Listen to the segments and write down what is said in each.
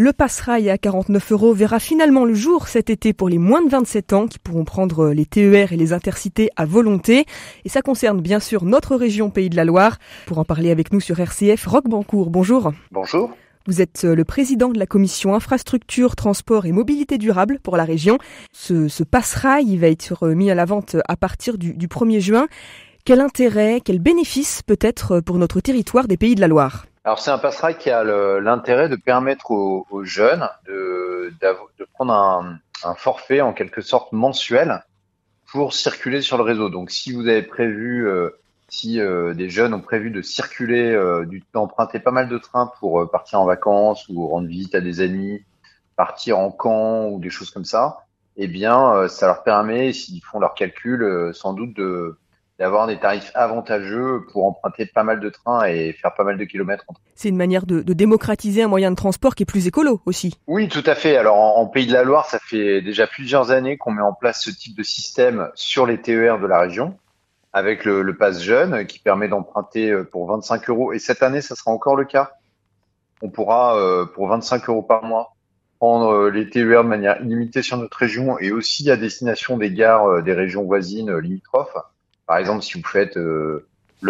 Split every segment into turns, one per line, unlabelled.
Le Pass-Rail à 49 € verra finalement le jour cet été pour les moins de 27 ans qui pourront prendre les TER et les intercités à volonté. Et ça concerne bien sûr notre région Pays de la Loire. Pour en parler avec nous sur RCF, Roch Brancourt, bonjour.
Bonjour.
Vous êtes le président de la commission infrastructure, transport et mobilité durable pour la région. Ce Pass-Rail, il va être mis à la vente à partir du 1er juin. Quel intérêt, quel bénéfice peut-être pour notre territoire des Pays de la Loire ?
Alors c'est un Pass-Rail qui a l'intérêt de permettre aux jeunes de prendre un forfait en quelque sorte mensuel pour circuler sur le réseau. Donc si vous avez prévu, des jeunes ont prévu de circuler, d'emprunter pas mal de trains pour partir en vacances ou rendre visite à des amis, partir en camp ou des choses comme ça, eh bien ça leur permet, s'ils font leurs calculs, sans doute d'avoir des tarifs avantageux pour emprunter pas mal de trains et faire pas mal de kilomètres.
C'est une manière de démocratiser un moyen de transport qui est plus écolo aussi.
Oui, tout à fait. Alors en Pays de la Loire, ça fait déjà plusieurs années qu'on met en place ce type de système sur les TER de la région, avec le Pass Jeune qui permet d'emprunter pour 25 €. Et cette année, ça sera encore le cas. On pourra, pour 25 € par mois, prendre les TER de manière illimitée sur notre région et aussi à destination des gares des régions voisines limitrophes. Par exemple, si vous faites le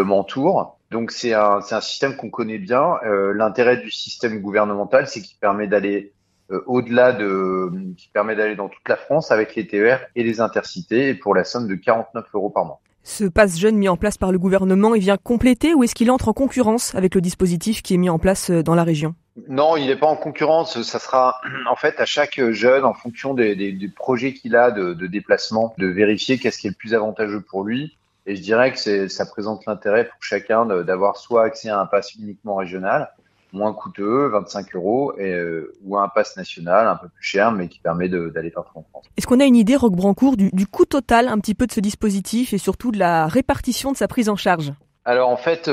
Mans-Tours. Donc c'est un système qu'on connaît bien. L'intérêt du système gouvernemental, c'est qu'il permet d'aller qui permet d'aller dans toute la France avec les TER et les intercités, et pour la somme de 49 € par mois.
Ce Pass Jeune mis en place par le gouvernement, il vient compléter ou est-ce qu'il entre en concurrence avec le dispositif qui est mis en place dans la région ?
Non, il n'est pas en concurrence. Ça sera en fait à chaque jeune, en fonction des projets qu'il a de déplacement, de vérifier qu'est-ce qui est le plus avantageux pour lui. Et je dirais que ça présente l'intérêt pour chacun d'avoir soit accès à un pass uniquement régional, moins coûteux, 25 €, ou à un pass national un peu plus cher, mais qui permet d'aller partout en France.
Est-ce qu'on a une idée, Roch Brancourt, du coût total un petit peu de ce dispositif et surtout de la répartition de sa prise en charge ?
Alors en fait,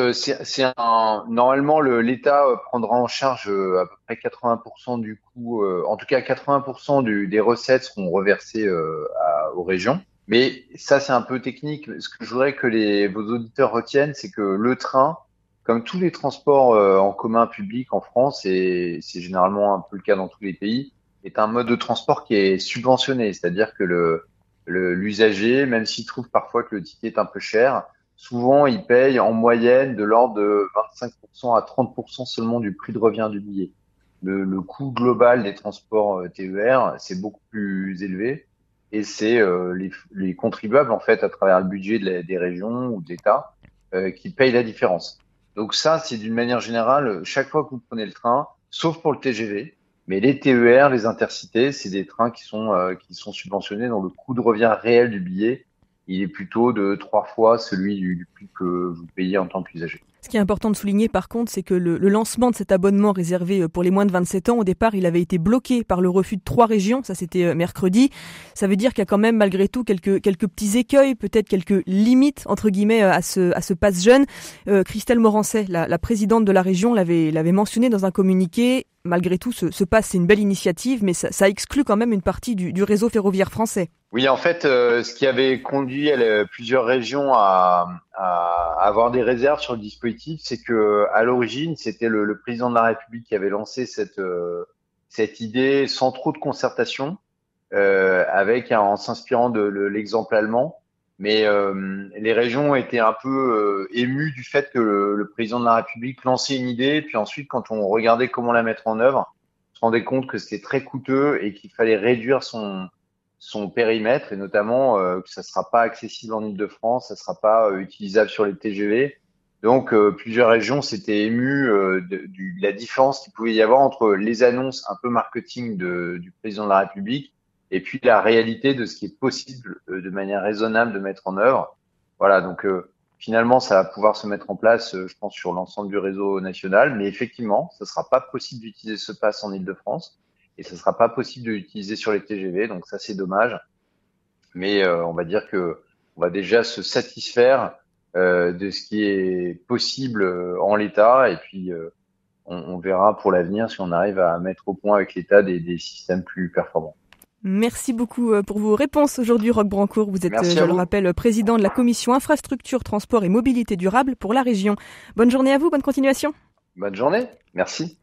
normalement l'État prendra en charge à peu près 80% du coût, en tout cas 80% des recettes seront reversées aux régions. Mais ça, c'est un peu technique. Ce que je voudrais que vos auditeurs retiennent, c'est que le train, comme tous les transports en commun public en France, et c'est généralement un peu le cas dans tous les pays, est un mode de transport qui est subventionné. C'est-à-dire que l'usager, même s'il trouve parfois que le ticket est un peu cher, souvent il paye en moyenne de l'ordre de 25% à 30% seulement du prix de revient du billet. Le coût global des transports TER, c'est beaucoup plus élevé. Et c'est les contribuables, en fait, à travers le budget des régions ou de l'État, qui payent la différence. Donc ça, c'est d'une manière générale, chaque fois que vous prenez le train, sauf pour le TGV, mais les TER, les intercités, c'est des trains qui sont subventionnés, dont le coût de revient réel du billet, il est plutôt de 3 fois celui du prix que vous payez en tant qu'usager.
Ce qui est important de souligner par contre, c'est que le lancement de cet abonnement réservé pour les moins de 27 ans, au départ, il avait été bloqué par le refus de 3 régions, ça c'était mercredi. Ça veut dire qu'il y a quand même malgré tout quelques petits écueils, peut-être quelques limites entre guillemets à ce Pass Jeune. Christelle Morancet, la présidente de la région, l'avait mentionné dans un communiqué. Malgré tout, ce pass, c'est une belle initiative, mais ça exclut quand même une partie du réseau ferroviaire français.
Oui, en fait, ce qui avait conduit plusieurs régions à avoir des réserves sur le dispositif, c'est que à l'origine, c'était le président de la République qui avait lancé cette idée sans trop de concertation, en s'inspirant de l'exemple allemand. Mais les régions étaient un peu émues du fait que le président de la République lançait une idée, puis ensuite, quand on regardait comment la mettre en œuvre, on se rendait compte que c'était très coûteux et qu'il fallait réduire son périmètre, et notamment que ça ne sera pas accessible en Île-de-France, ça ne sera pas utilisable sur les TGV. Donc, plusieurs régions s'étaient émues de la différence qu'il pouvait y avoir entre les annonces un peu marketing du président de la République et puis la réalité de ce qui est possible de manière raisonnable de mettre en œuvre. Voilà, donc finalement, ça va pouvoir se mettre en place, je pense, sur l'ensemble du réseau national. Mais effectivement, ça ne sera pas possible d'utiliser ce pass en Île-de-France et ça ne sera pas possible de l'utiliser sur les TGV. Donc ça, c'est dommage. Mais on va dire que on va déjà se satisfaire de ce qui est possible en l'état. Et puis, on verra pour l'avenir si on arrive à mettre au point avec l'État des systèmes plus performants.
Merci beaucoup pour vos réponses aujourd'hui, Roch Brancourt. Vous êtes, je le rappelle, président de la commission infrastructure, transport et mobilité durable pour la région. Bonne journée à vous, bonne continuation.
Bonne journée, merci.